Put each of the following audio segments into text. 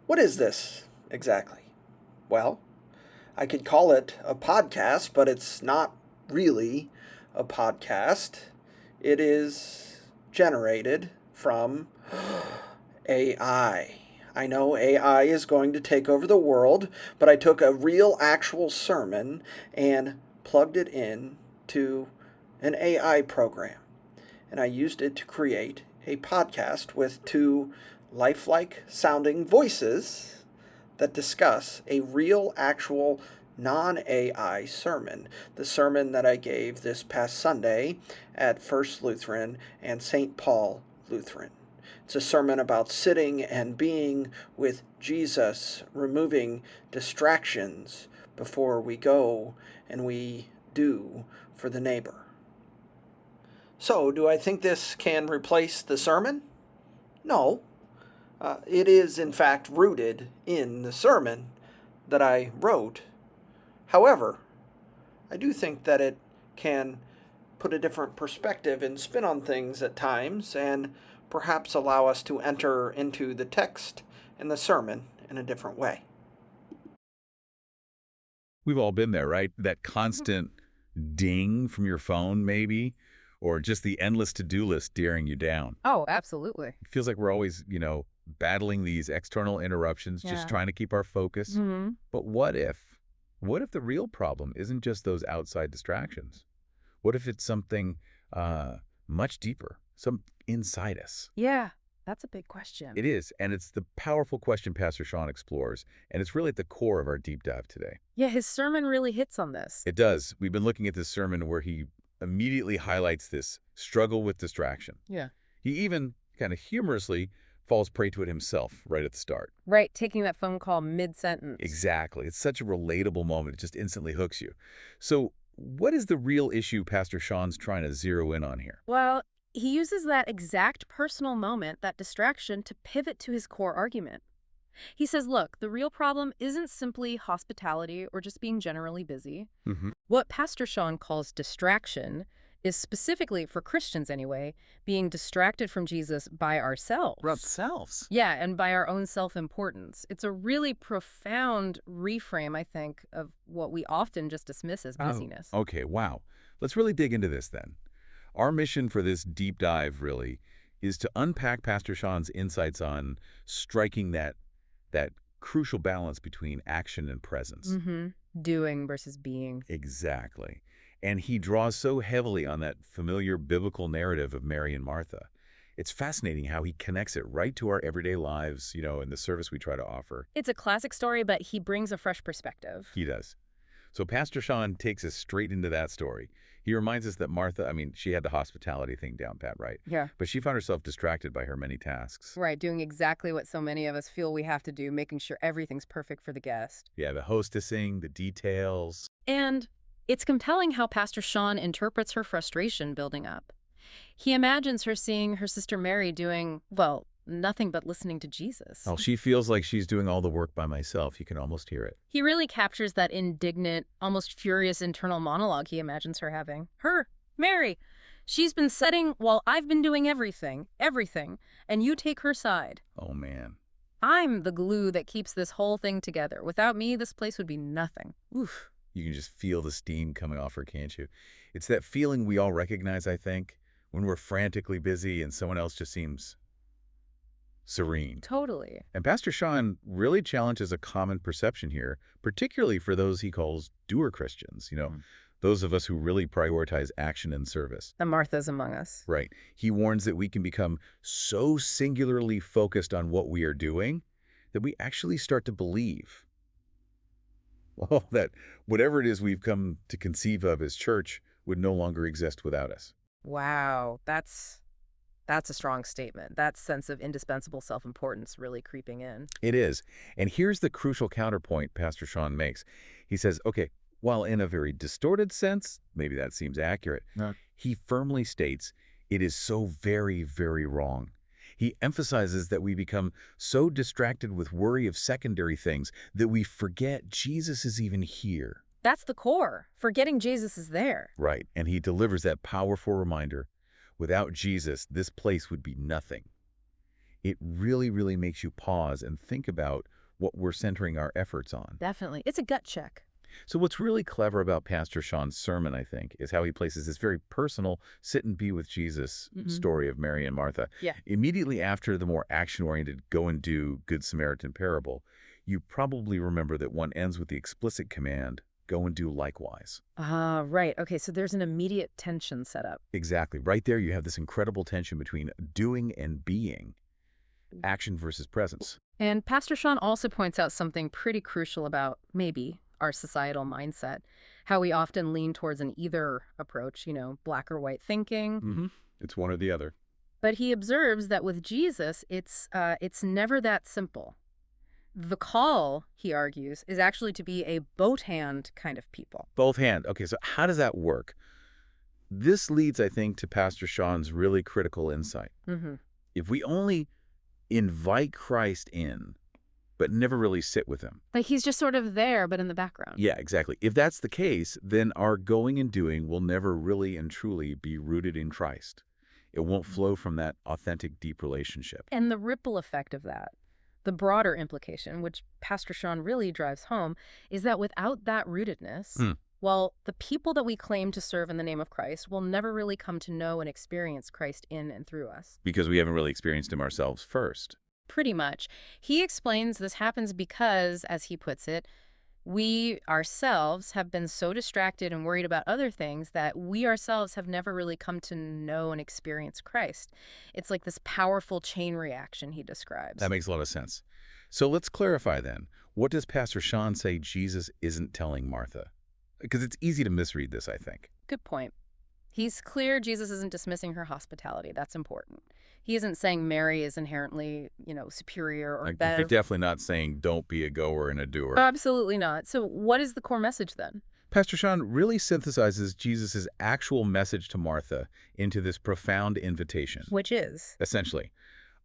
What is this exactly? Well, I could call it a podcast, but it's not really a podcast. It is generated from AI. I know AI is going to take over the world, but I took a real actual sermon and plugged it in to an AI program. And I used it to create a podcast with two lifelike sounding voices that discuss a real, actual, non AI sermon. The sermon that I gave this past Sunday at First Lutheran and St. Paul Lutheran. It's a sermon about sitting and being with Jesus, removing distractions before we go and we do for the neighbor. So, do I think this can replace the sermon? No. It is, in fact, rooted in the sermon that I wrote. However, I do think that it can put a different perspective and spin on things at times and perhaps allow us to enter into the text and the sermon in a different way. We've all been there, right? That constant ding from your phone, maybe, or just the endless to-do list staring you down. Oh, absolutely. It feels like we're always, battling these external interruptions, just Yeah. trying to keep our focus. Mm-hmm. But what if the real problem isn't just those outside distractions? What if it's something much deeper, some inside us? Yeah, that's a big question. It is, and it's the powerful question Pastor Shawn explores, and it's really at the core of our deep dive today. Yeah, his sermon really hits on this. It does. We've been looking at this sermon where he immediately highlights this struggle with distraction. Yeah. He even kind of humorously falls prey to it himself right at the start. Right, taking that phone call mid-sentence. Exactly. It's such a relatable moment. It just instantly hooks you. So what is the real issue Pastor Shawn's trying to zero in on here? Well, he uses that exact personal moment, that distraction, to pivot to his core argument. He says, look, the real problem isn't simply hospitality or just being generally busy. Mm-hmm. What Pastor Shawn calls distraction is specifically, for Christians anyway, being distracted from Jesus by ourselves. Ourselves? Yeah, and by our own self-importance. It's a really profound reframe, I think, of what we often just dismiss as busyness. Oh, okay, wow. Let's really dig into this then. Our mission for this deep dive, really, is to unpack Pastor Shawn's insights on striking that crucial balance between action and presence. Mm-hmm. Doing versus being. Exactly. And he draws so heavily on that familiar biblical narrative of Mary and Martha. It's fascinating how he connects it right to our everyday lives, in the service we try to offer. It's a classic story, but he brings a fresh perspective. He does. So Pastor Shawn takes us straight into that story. He reminds us that Martha, she had the hospitality thing down pat, right? Yeah. But she found herself distracted by her many tasks. Right, doing exactly what so many of us feel we have to do, making sure everything's perfect for the guest. Yeah, the hostessing, the details. And it's compelling how Pastor Shawn interprets her frustration building up. He imagines her seeing her sister Mary doing, well, nothing but listening to Jesus. Oh, she feels like she's doing all the work by myself. You can almost hear it. He really captures that indignant, almost furious internal monologue he imagines her having. Her, Mary, she's been setting while I've been doing everything, and you take her side. Oh, man. I'm the glue that keeps this whole thing together. Without me, this place would be nothing. Oof. You can just feel the steam coming off her, can't you? It's that feeling we all recognize, I think, when we're frantically busy and someone else just seems serene. Totally. And Pastor Shawn really challenges a common perception here, particularly for those he calls doer Christians, those of us who really prioritize action and service. The Marthas among us. Right. He warns that we can become so singularly focused on what we are doing that we actually start to believe, well, that whatever it is we've come to conceive of as church would no longer exist without us. Wow, that's a strong statement. That sense of indispensable self-importance really creeping in. It is. And here's the crucial counterpoint Pastor Shawn makes. He says, okay, while in a very distorted sense, maybe that seems accurate, he firmly states it is so very, very wrong. He emphasizes that we become so distracted with worry of secondary things that we forget Jesus is even here. That's the core. Forgetting Jesus is there. Right. And he delivers that powerful reminder. Without Jesus, this place would be nothing. it really, really makes you pause and think about what we're centering our efforts on. Definitely. It's a gut check. So what's really clever about Pastor Shawn's sermon, I think, is how he places this very personal sit and be with Jesus story of Mary and Martha. Yeah. Immediately after the more action-oriented go and do Good Samaritan parable, you probably remember that one ends with the explicit command, go and do likewise. Ah, right. Okay, so there's an immediate tension set up. Exactly. Right there you have this incredible tension between doing and being, action versus presence. And Pastor Shawn also points out something pretty crucial about, maybe, our societal mindset, how we often lean towards an either approach, black or white thinking. It's one or the other. But he observes that with Jesus, it's never that simple. The call, he argues, is actually to be a both hand kind of people. Both hand. Okay, so how does that work? This leads, I think, to Pastor Shawn's really critical insight. If we only invite Christ in, but never really sit with him. Like he's just sort of there, but in the background. Yeah, exactly. If that's the case, then our going and doing will never really and truly be rooted in Christ. It won't flow from that authentic, deep relationship. And the ripple effect of that, the broader implication, which Pastor Shawn really drives home, is that without that rootedness, well, the people that we claim to serve in the name of Christ will never really come to know and experience Christ in and through us. Because we haven't really experienced him ourselves first. Pretty much. He explains this happens because, as he puts it, we ourselves have been so distracted and worried about other things that we ourselves have never really come to know and experience Christ. It's like this powerful chain reaction he describes. That makes a lot of sense. So let's clarify then. What does Pastor Shawn say Jesus isn't telling Martha? Because it's easy to misread this, I think. Good point. He's clear Jesus isn't dismissing her hospitality. That's important. He isn't saying Mary is inherently, superior or better. They're definitely not saying don't be a goer and a doer. Absolutely not. So what is the core message then? Pastor Shawn really synthesizes Jesus' actual message to Martha into this profound invitation. Which is? Essentially,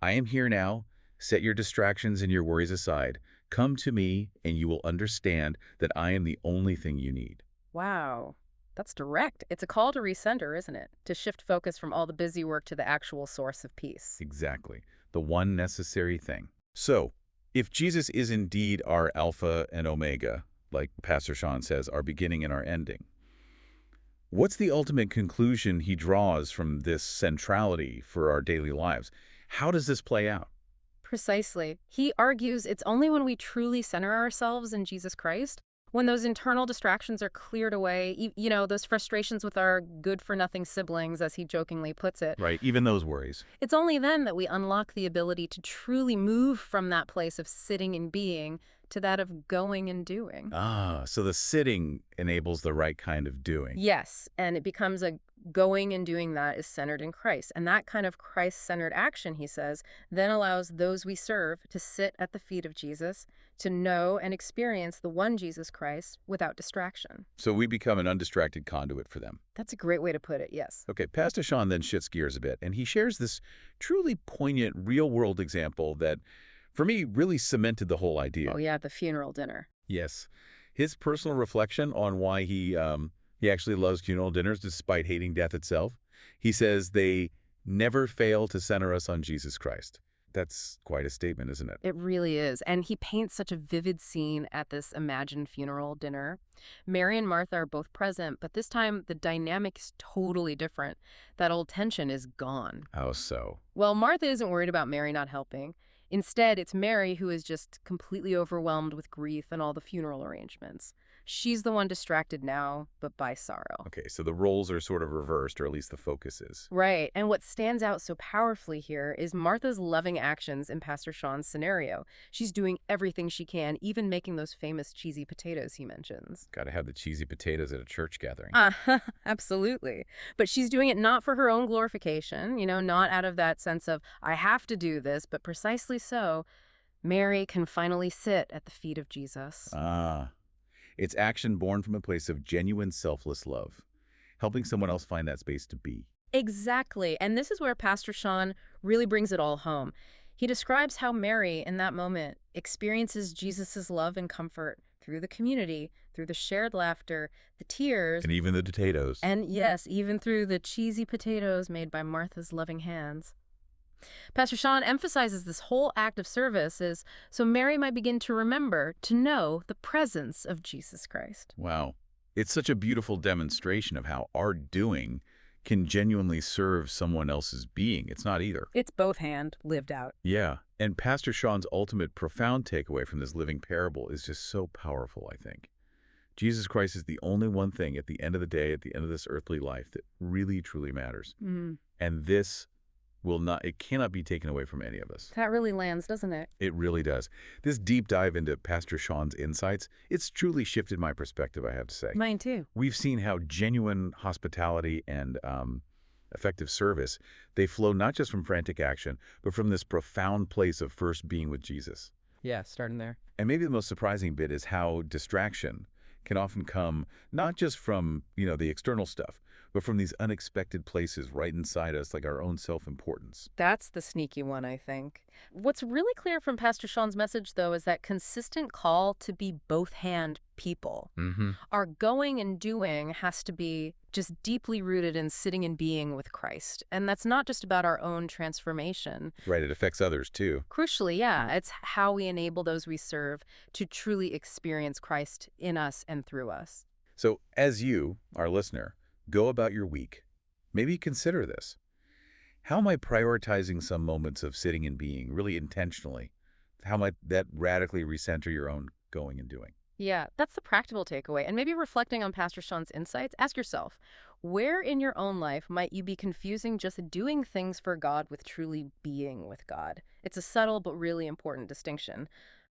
I am here now. Set your distractions and your worries aside. Come to me and you will understand that I am the only thing you need. Wow. That's direct. It's a call to recenter, isn't it? To shift focus from all the busy work to the actual source of peace. Exactly. The one necessary thing. So, if Jesus is indeed our Alpha and Omega, like Pastor Shawn says, our beginning and our ending, what's the ultimate conclusion he draws from this centrality for our daily lives? How does this play out? Precisely. He argues it's only when we truly center ourselves in Jesus Christ, when those internal distractions are cleared away, those frustrations with our good-for-nothing siblings, as he jokingly puts it. Right, even those worries. It's only then that we unlock the ability to truly move from that place of sitting and being to that of going and doing. Ah, so the sitting enables the right kind of doing. Yes, and it becomes a going and doing that is centered in Christ. And that kind of Christ-centered action, he says, then allows those we serve to sit at the feet of Jesus, to know and experience the one Jesus Christ without distraction. So we become an undistracted conduit for them. That's a great way to put it, yes. Okay, Pastor Shawn then shifts gears a bit, and he shares this truly poignant real-world example that, for me, really cemented the whole idea. Oh, yeah, the funeral dinner. Yes. His personal reflection on why he actually loves funeral dinners despite hating death itself. He says they never fail to center us on Jesus Christ. That's quite a statement, isn't it? It really is. And he paints such a vivid scene at this imagined funeral dinner. Mary and Martha are both present, but this time the dynamic is totally different. That old tension is gone. How so? Well, Martha isn't worried about Mary not helping. Instead, it's Mary who is just completely overwhelmed with grief and all the funeral arrangements. She's the one distracted now, but by sorrow. Okay, so the roles are sort of reversed, or at least the focus is. Right, and what stands out so powerfully here is Martha's loving actions in Pastor Shawn's scenario. She's doing everything she can, even making those famous cheesy potatoes he mentions. Gotta have the cheesy potatoes at a church gathering. Absolutely. But she's doing it not for her own glorification, not out of that sense of, I have to do this, but precisely so, Mary can finally sit at the feet of Jesus. It's action born from a place of genuine selfless love, helping someone else find that space to be. Exactly. And this is where Pastor Shawn really brings it all home. He describes how Mary, in that moment, experiences Jesus' love and comfort through the community, through the shared laughter, the tears. And even the potatoes. And yes, even through the cheesy potatoes made by Martha's loving hands. Pastor Shawn emphasizes this whole act of service is so Mary might begin to remember, to know the presence of Jesus Christ. Wow. It's such a beautiful demonstration of how our doing can genuinely serve someone else's being. It's not either. It's both hand lived out. Yeah. And Pastor Sean's ultimate profound takeaway from this living parable is just so powerful, I think. Jesus Christ is the only one thing at the end of the day, at the end of this earthly life, that really, truly matters. And this it cannot be taken away from any of us. That really lands, doesn't it? It really does. This deep dive into Pastor Sean's insights, it's truly shifted my perspective, I have to say. Mine too. We've seen how genuine hospitality and effective service, they flow not just from frantic action, but from this profound place of first being with Jesus. Yeah, starting there. And maybe the most surprising bit is how distraction can often come not just from, the external stuff, but from these unexpected places right inside us, like our own self-importance. That's the sneaky one, I think. What's really clear from Pastor Sean's message, though, is that consistent call to be both-hand people. Our going and doing has to be just deeply rooted in sitting and being with Christ. And that's not just about our own transformation. Right, it affects others, too. Crucially, yeah, it's how we enable those we serve to truly experience Christ in us and through us. So as you, our listener, go about your week, maybe consider this. How am I prioritizing some moments of sitting and being really intentionally? How might that radically recenter your own going and doing? Yeah, that's the practical takeaway. And maybe reflecting on Pastor Sean's insights, ask yourself, where in your own life might you be confusing just doing things for God with truly being with God? It's a subtle but really important distinction.